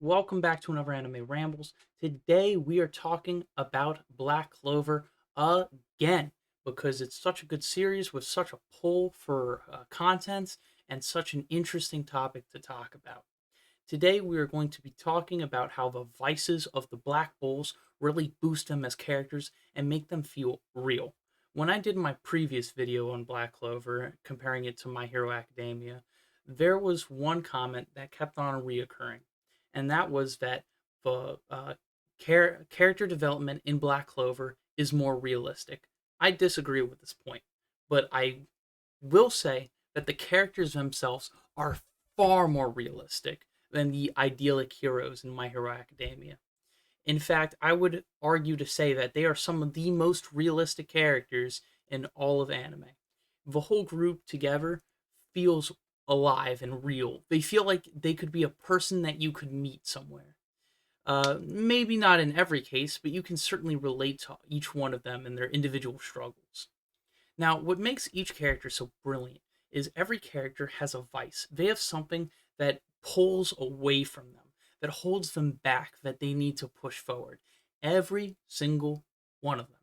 Welcome back to another Anime Rambles. Today we are talking about Black Clover again because it's such a good series with such a pull for contents and such an interesting topic to talk about. Today we are going to be talking about how the vices of the Black Bulls really boost them as characters and make them feel real. When I did my previous video on Black Clover, comparing it to My Hero Academia, there was one comment that kept on reoccurring, and that was that the character development in Black Clover is more realistic. I disagree with this point, but I will say that the characters themselves are far more realistic than the idyllic heroes in My Hero Academia. In fact, I would argue to say that they are some of the most realistic characters in all of anime. The whole group together feels alive and real. They feel like they could be a person that you could meet somewhere. Maybe not in every case, but you can certainly relate to each one of them and their individual struggles. Now, what makes each character so brilliant is every character has a vice. They have something that pulls away from them, that holds them back, that they need to push forward. Every single one of them.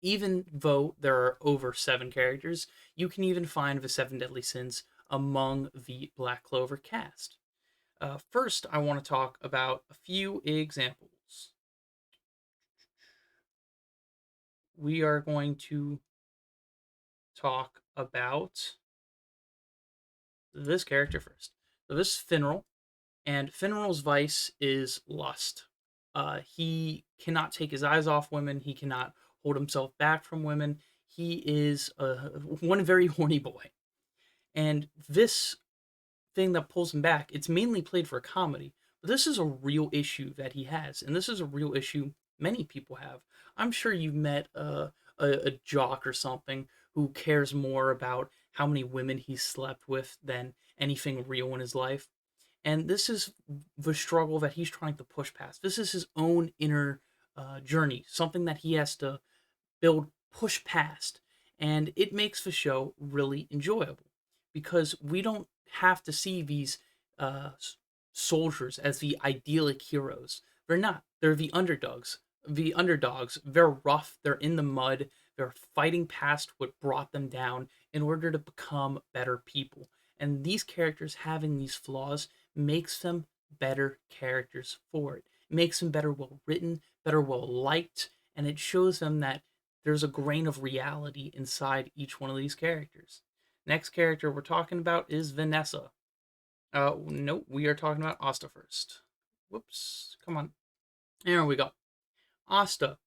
Even though there are over seven characters, you can even find the seven deadly sins among the Black Clover cast. First, I want to talk about a few examples. We are going to talk about this character first. So this is Finral, and Finral's vice is lust. He cannot take his eyes off women. He cannot hold himself back from women. He is one very horny boy, and this thing that pulls him back, it's mainly played for comedy, but this is a real issue that he has, and this is a real issue many people have. I'm sure you've met a jock or something who cares more about how many women he's slept with than anything real in his life. And this is the struggle that he's trying to push past. This is his own inner journey, something that he has to build, push past. And it makes the show really enjoyable because we don't have to see these uh, soldiers as the idyllic heroes. They're not. They're the underdogs. The underdogs, they're rough, they're in the mud, they're fighting past what brought them down in order to become better people. And these characters having these flaws makes them better characters for it. It makes them better well written, better well liked, and it shows them that there's a grain of reality inside each one of these characters. Next character we're talking about is Vanessa. Nope, we are talking about Asta first. Whoops, come on. There we go. Asta.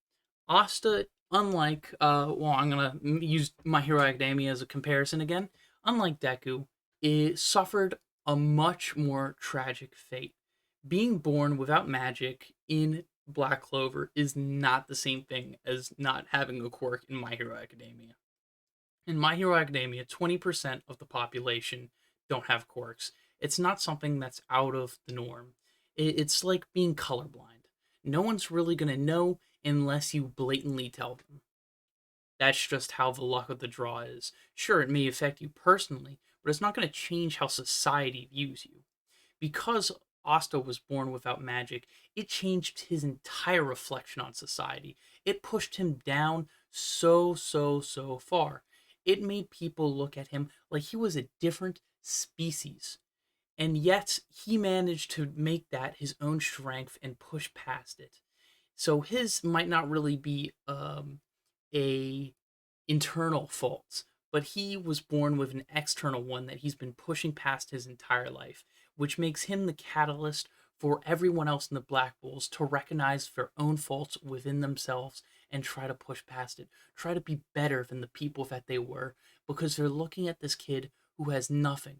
Asta, unlike, well, I'm gonna use My Hero Academia as a comparison again. Unlike Deku, it suffered a much more tragic fate. Being born without magic in Black Clover is not the same thing as not having a quirk in My Hero Academia. In My Hero Academia, 20% of the population don't have quirks. It's not something that's out of the norm. It's like being colorblind. No one's really going to know unless you blatantly tell them. That's just how the luck of the draw is. Sure, it may affect you personally, but it's not going to change how society views you. Because Asta was born without magic, it changed his entire reflection on society. It pushed him down so far. It made people look at him like he was a different species. And yet, he managed to make that his own strength and push past it. So his might not really be a internal faults, but he was born with an external one that he's been pushing past his entire life, which makes him the catalyst for everyone else in the Black Bulls to recognize their own faults within themselves and try to push past it, try to be better than the people that they were, because they're looking at this kid who has nothing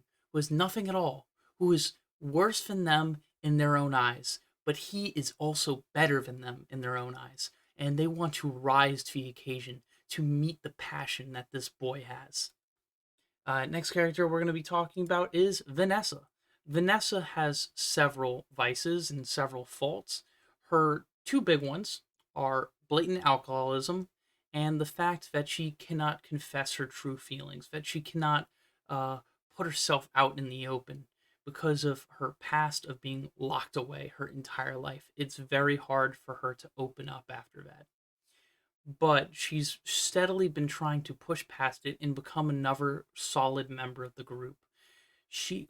at all, who is worse than them in their own eyes, but he is also better than them in their own eyes, and they want to rise to the occasion to meet the passion that this boy has. Next character we're going to be talking about is Vanessa. Vanessa has several vices and several faults. Her two big ones are blatant alcoholism and the fact that she cannot confess her true feelings, that she cannot uh, put herself out in the open because of her past of being locked away her entire life. It's very hard for her to open up after that. But she's steadily been trying to push past it and become another solid member of the group.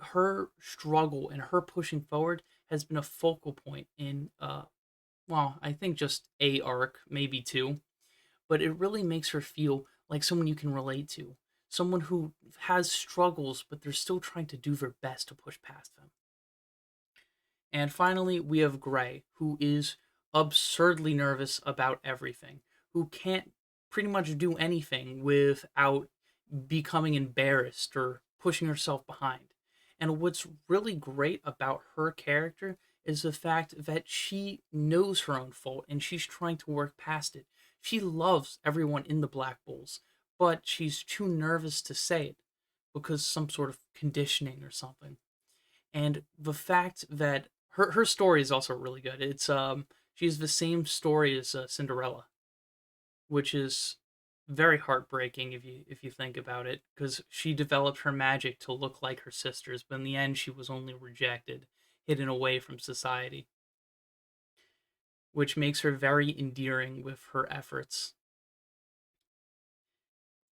Her struggle and her pushing forward has been a focal point in well, I think just a arc, maybe two, but it really makes her feel like someone you can relate to. Someone who has struggles, but they're still trying to do their best to push past them. And finally, we have Gray, who is absurdly nervous about everything, who can't pretty much do anything without becoming embarrassed or pushing herself behind. And what's really great about her character is the fact that she knows her own fault and she's trying to work past it. She loves everyone in the Black Bulls, but she's too nervous to say it because some sort of conditioning or something. And the fact that her story is also really good. It's she has the same story as Cinderella, which is very heartbreaking if you think about it, because she developed her magic to look like her sisters, but in the end she was only rejected, hidden away from society, which makes her very endearing with her efforts.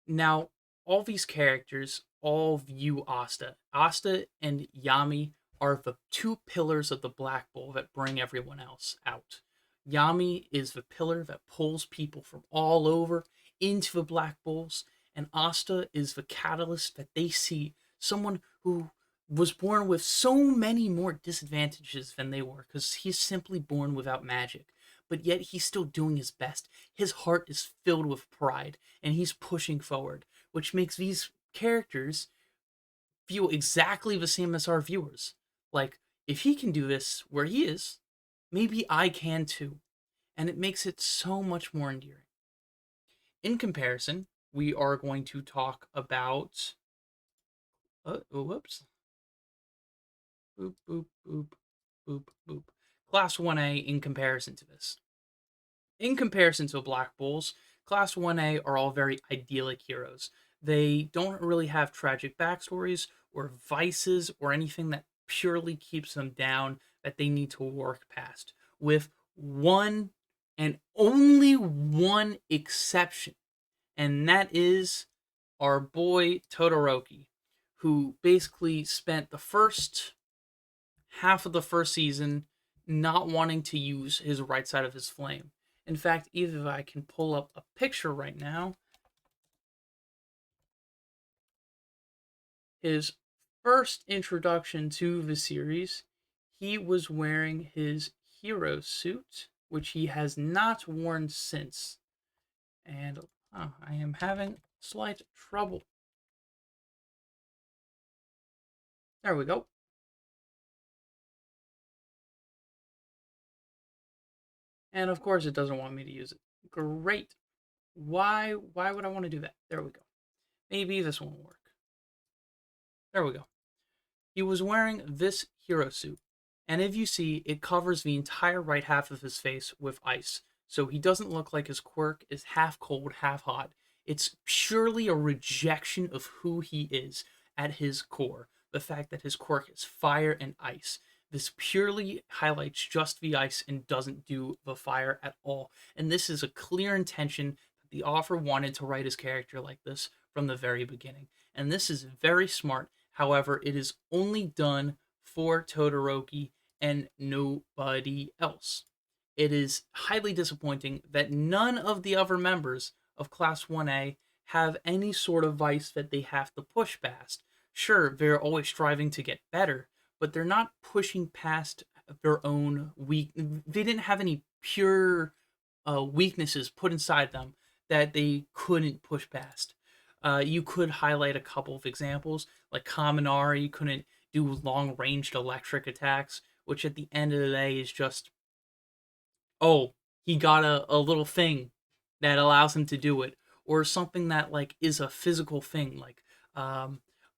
Now, all these characters all view Asta. Asta and Yami are the two pillars of the Black Bull that bring everyone else out. Yami is the pillar that pulls people from all over into the Black Bulls, and Asta is the catalyst that they see, someone who was born with so many more disadvantages than they were, because he's simply born without magic. But yet he's still doing his best. His heart is filled with pride, and he's pushing forward, which makes these characters feel exactly the same as our viewers. Like, if he can do this where he is, maybe I can too. And it makes it so much more endearing. In comparison, we are going to talk about. Whoops. Boop, boop, boop, boop, boop. Class 1A in comparison to this. In comparison to Black Bulls, Class 1A are all very idyllic heroes. They don't really have tragic backstories or vices or anything that purely keeps them down that they need to work past, with one and only one exception, and that is our boy Todoroki, who basically spent the first half of the first season not wanting to use his right side of his flame. In fact, even if I can pull up a picture right now, his first introduction to the series, he was wearing his hero suit, which he has not worn since. And I am having slight trouble. There we go. And of course, it doesn't want me to use it. Great. Why would I want to do that? There we go. Maybe this won't work. There we go. He was wearing this hero suit, and if you see, it covers the entire right half of his face with ice, so he doesn't look like his quirk is half cold, half hot. It's purely a rejection of who he is at his core. The fact that his quirk is fire and ice. This purely highlights just the ice and doesn't do the fire at all. And this is a clear intention that the author wanted to write his character like this from the very beginning. And this is very smart. However, it is only done for Todoroki and nobody else. It is highly disappointing that none of the other members of Class 1A have any sort of vice that they have to push past. Sure, they're always striving to get better, but they're not pushing past their own weak. They didn't have any pure weaknesses put inside them that they couldn't push past. You could highlight a couple of examples, like Kaminari couldn't do long ranged electric attacks, which at the end of the day is just, oh, he got a little thing that allows him to do it, or something that like is a physical thing, like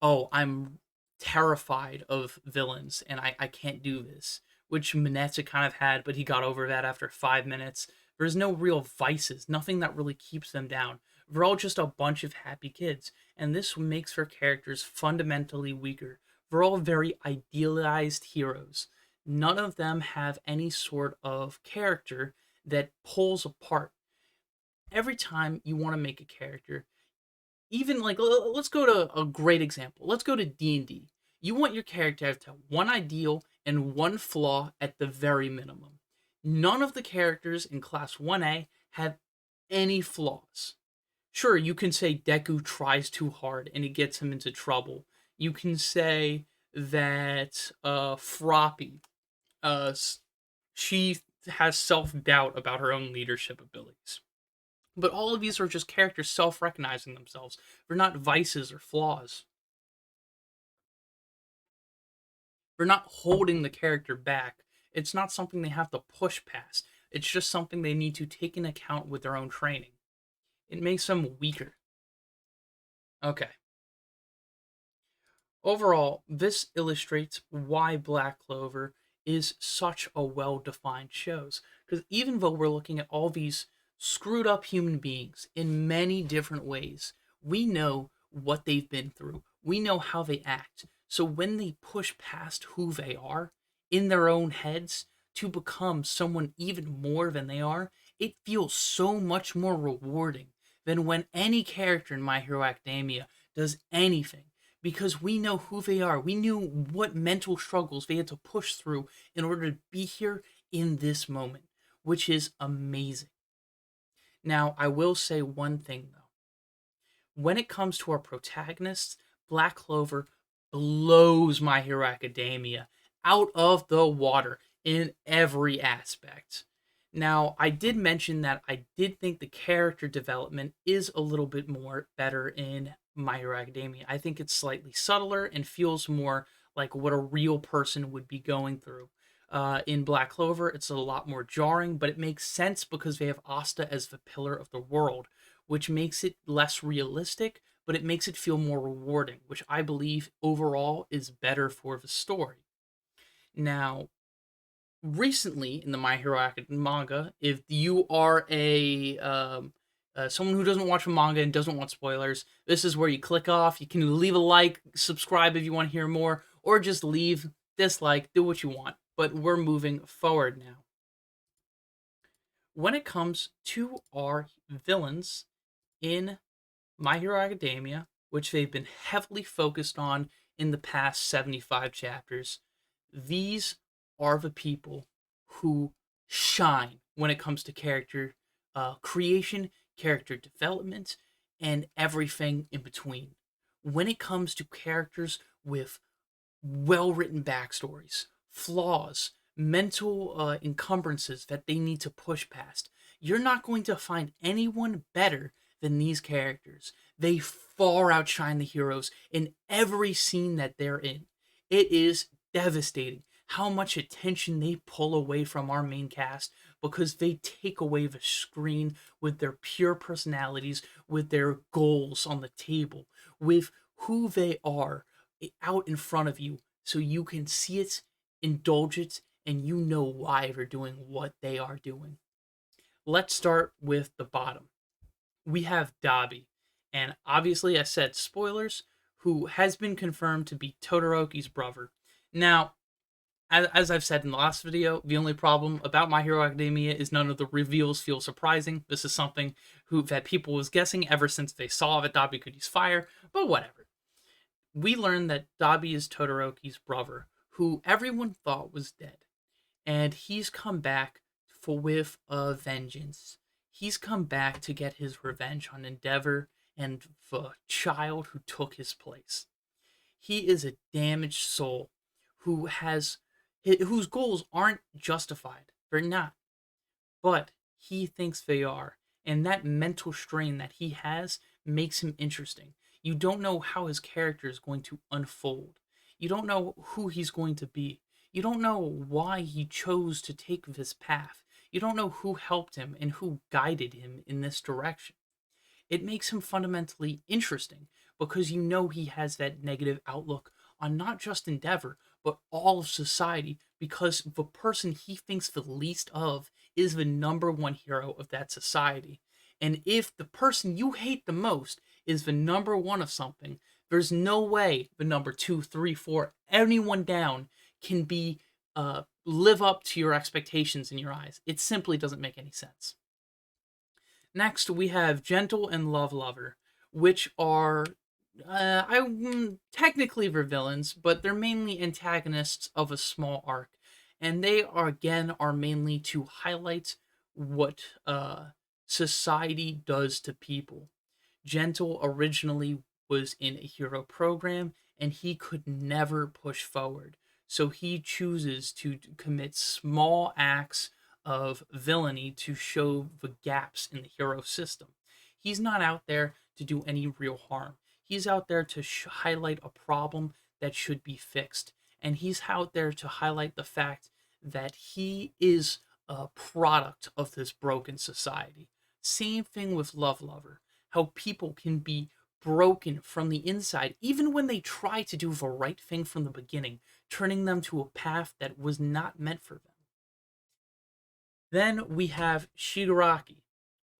oh, I'm terrified of villains and I can't do this, which Manetsu kind of had, but he got over that after 5 minutes. There's no real vices, nothing that really keeps them down. They're all just a bunch of happy kids, and this makes their characters fundamentally weaker, They're all very idealized heroes. None of them have any sort of character that pulls apart. Every time you want to make a character, even like let's go to a great example. Let's go to D&D. You want your character to have one ideal and one flaw at the very minimum. None of the characters in class 1A have any flaws. Sure, you can say Deku tries too hard and it gets him into trouble. You can say that Froppy, uh, she has self-doubt about her own leadership abilities. But all of these are just characters self-recognizing themselves. They're not vices or flaws. They're not holding the character back. It's not something they have to push past. It's just something they need to take into account with their own training. It makes them weaker. Okay. Overall, this illustrates why Black Clover is such a well-defined show. Because even though we're looking at all these screwed up human beings in many different ways, we know what they've been through. We know how they act. So when they push past who they are in their own heads to become someone even more than they are, it feels so much more rewarding than when any character in My Hero Academia does anything, because we know who they are. We knew what mental struggles they had to push through in order to be here in this moment, which is amazing. Now, I will say one thing though. When it comes to our protagonists, Black Clover blows My Hero Academia out of the water in every aspect. Now, I did mention that I did think the character development is a little bit more better in My Hero Academia. I think it's slightly subtler and feels more like what a real person would be going through. In Black Clover, it's a lot more jarring, but it makes sense because they have Asta as the pillar of the world, which makes it less realistic, but it makes it feel more rewarding, which I believe overall is better for the story. Now, recently in the My Hero Academia manga, if you are someone who doesn't watch the manga and doesn't want spoilers, this is where you click off. You can leave a like, subscribe if you want to hear more, or just leave, dislike, do what you want. But we're moving forward now. When it comes to our villains in My Hero Academia, which they've been heavily focused on in the past 75 chapters, these are the people who shine when it comes to character creation, character development, and everything in between. When it comes to characters with well written backstories, flaws, mental encumbrances that they need to push past, you're not going to find anyone better than these characters. They far outshine the heroes in every scene that they're in. It is devastating how much attention they pull away from our main cast because they take away the screen with their pure personalities, with their goals on the table, with who they are out in front of you so you can see it, indulge it, and you know why they're doing what they are doing. Let's start with the bottom. We have Dobby, and obviously I said spoilers, who has been confirmed to be Todoroki's brother. Now, as I've said in the last video, the only problem about My Hero Academia is none of the reveals feel surprising. This is something that people was guessing ever since they saw that Dobby could use fire, but whatever. We learned that Dobby is Todoroki's brother, who everyone thought was dead, and he's come back with a vengeance. He's come back to get his revenge on Endeavor and the child who took his place. He is a damaged soul whose goals aren't justified. They're not. But he thinks they are. And that mental strain that he has makes him interesting. You don't know how his character is going to unfold. You don't know who he's going to be. You don't know why he chose to take this path. You don't know who helped him and who guided him in this direction. It makes him fundamentally interesting because you know he has that negative outlook on not just Endeavor, but all of society, because the person he thinks the least of is the number one hero of that society. And if the person you hate the most is the number one of something, There's no way the number 2, 3, 4, anyone down can be live up to your expectations in your eyes. It simply doesn't make any sense. Next, we have Gentle and Love Lover, which are technically they're villains, but they're mainly antagonists of a small arc, and they are again are mainly to highlight what society does to people. Gentle originally was in a hero program, and he could never push forward, so he chooses to commit small acts of villainy to show the gaps in the hero system. He's not out there to do any real harm. He's out there to highlight a problem that should be fixed. And he's out there to highlight the fact that he is a product of this broken society. Same thing with Love Lover. How people can be broken from the inside, even when they try to do the right thing from the beginning, turning them to a path that was not meant for them. Then we have Shigaraki,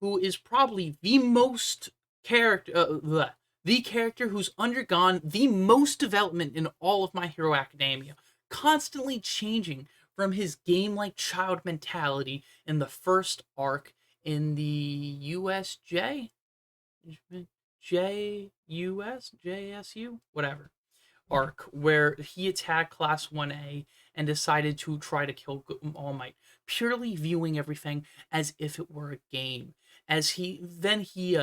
who is probably the most the character who's undergone the most development in all of My Hero Academia, constantly changing from his game-like child mentality in the first arc in the USJ, JSU, whatever arc, where he attacked Class 1A and decided to try to kill All Might, purely viewing everything as if it were a game. As he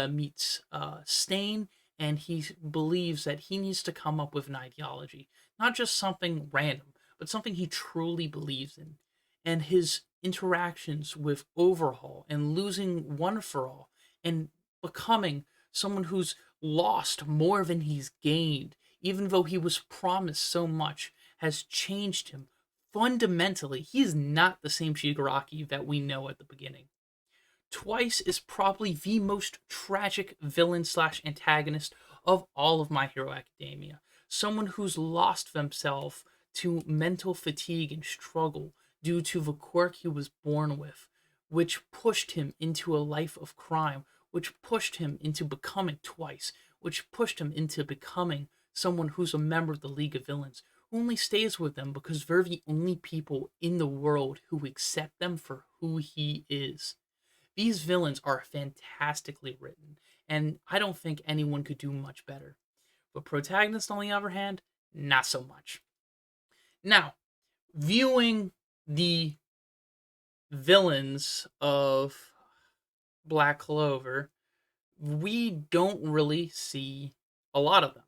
meets Stain, and he believes that he needs to come up with an ideology, not just something random, but something he truly believes in. And his interactions with Overhaul and losing One for All and becoming someone who's lost more than he's gained, even though he was promised so much, has changed him fundamentally. He is not the same Shigaraki that we know at the beginning. Twice is probably the most tragic villain slash antagonist of all of My Hero Academia. Someone who's lost themselves to mental fatigue and struggle due to the quirk he was born with, which pushed him into a life of crime, which pushed him into becoming Twice, which pushed him into becoming someone who's a member of the League of Villains, who only stays with them because they're the only people in the world who accept them for who he is. These villains are fantastically written, and I don't think anyone could do much better. But protagonists, on the other hand, not so much. Now, viewing the villains of Black Clover, we don't really see a lot of them.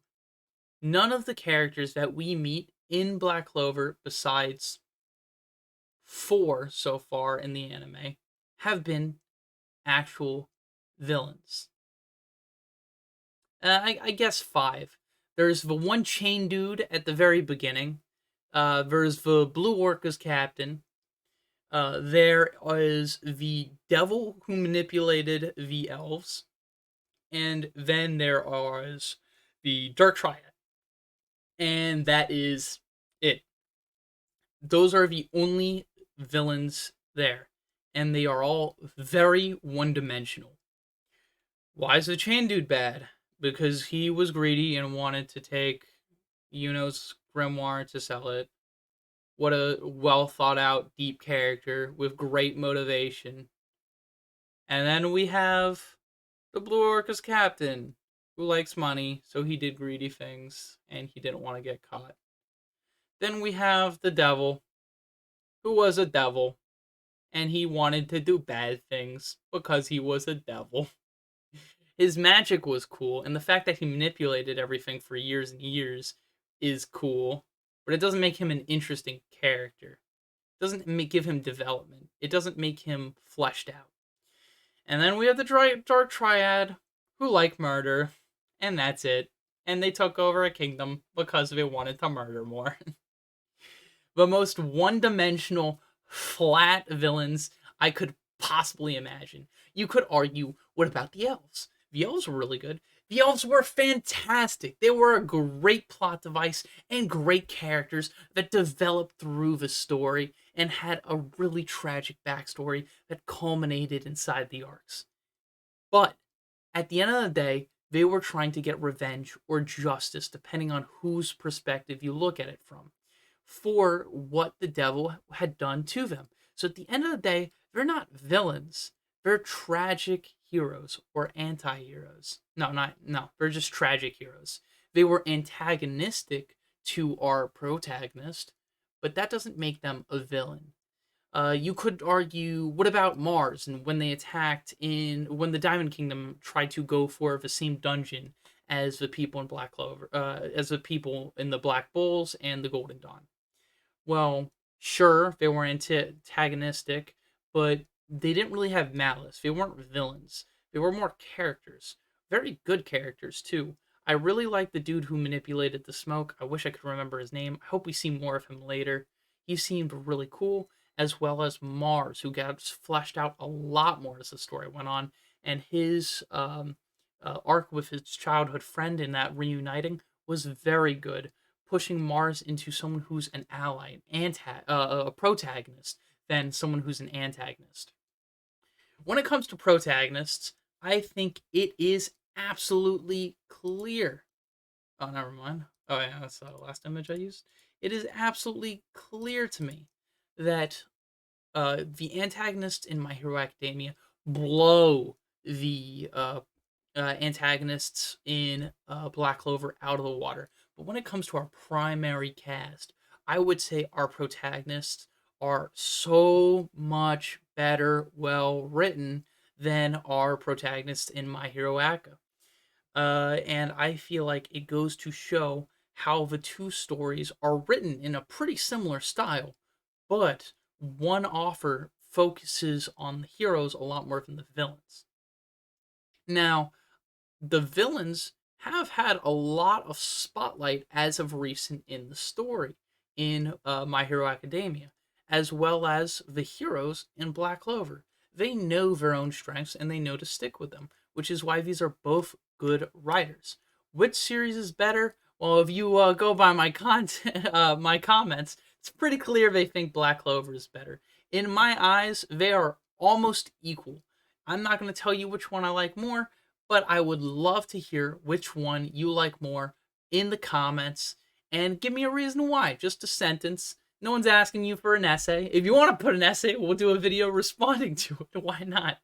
None of the characters that we meet in Black Clover, besides 4 so far in the anime, have been actual villains. I guess 5. There's the one chain dude at the very beginning. There's the Blue Orca's captain. There is the devil who manipulated the elves. And then there is the Dark Triad. And that is it. Those are the only villains there. And they are all very one-dimensional. Why is the chain dude bad? Because he was greedy and wanted to take Yuno's grimoire to sell it. What a well thought out, deep character with great motivation. And then we have the Blue Orca's captain, who likes money, so he did greedy things, and he didn't want to get caught. Then we have the devil, who was a devil, and he wanted to do bad things because he was a devil. His magic was cool, and the fact that he manipulated everything for years and years is cool, but it doesn't make him an interesting character. It doesn't give him development. It doesn't make him fleshed out. And then we have the Dark Triad, who like murder, and that's it. And they took over a kingdom because they wanted to murder more. The most one-dimensional, flat villains I could possibly imagine. You could argue, what about the elves? The elves were really good. The elves were fantastic. They were a great plot device and great characters that developed through the story and had a really tragic backstory that culminated inside the arcs. But at the end of the day, They were trying to get revenge or justice, depending on whose perspective you look at it from, for what the devil had done to them. So at the end of the day, they're not villains. They're tragic heroes or anti-heroes. No, they're just tragic heroes. They were antagonistic to our protagonist, but that doesn't make them a villain. You could argue, what about Mars and when the Diamond Kingdom tried to go for the same dungeon as the people in Black Clover, as the people in the Black Bulls and the Golden Dawn? Well, sure, they were antagonistic, but they didn't really have malice. They weren't villains. They were more characters. Very good characters, too. I really like the dude who manipulated the smoke. I wish I could remember his name. I hope we see more of him later. He seemed really cool, as well as Mars, who got fleshed out a lot more as the story went on, and his arc with his childhood friend in that reuniting was very good, pushing Mars into someone who's an ally, a protagonist, than someone who's an antagonist. When it comes to protagonists, I think it is absolutely clear. Oh, never mind. Oh, yeah, that's the last image I used. It is absolutely clear to me that the antagonists in My Hero Academia blow the antagonists in Black Clover out of the water. But when it comes to our primary cast, I would say our protagonists are so much better, well written than our protagonists in My Hero Academia. And I feel like it goes to show how the two stories are written in a pretty similar style, but one author focuses on the heroes a lot more than the villains. Now, the villains have had a lot of spotlight as of recent in the story in My Hero Academia, as well as the heroes in Black Clover. They know their own strengths and they know to stick with them, which is why these are both good writers. Which series is better? Well, if you go by my content, my comments, it's pretty clear they think Black Clover is better. In my eyes, they are almost equal. I'm not going to tell you which one I like more, but I would love to hear which one you like more in the comments and give me a reason why. Just a sentence. No one's asking you for an essay. If you want to put an essay, we'll do a video responding to it. Why not?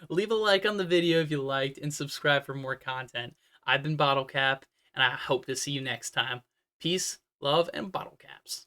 Leave a like on the video if you liked and subscribe for more content. I've been Bottlecap, and I hope to see you next time. Peace, love, and bottle caps.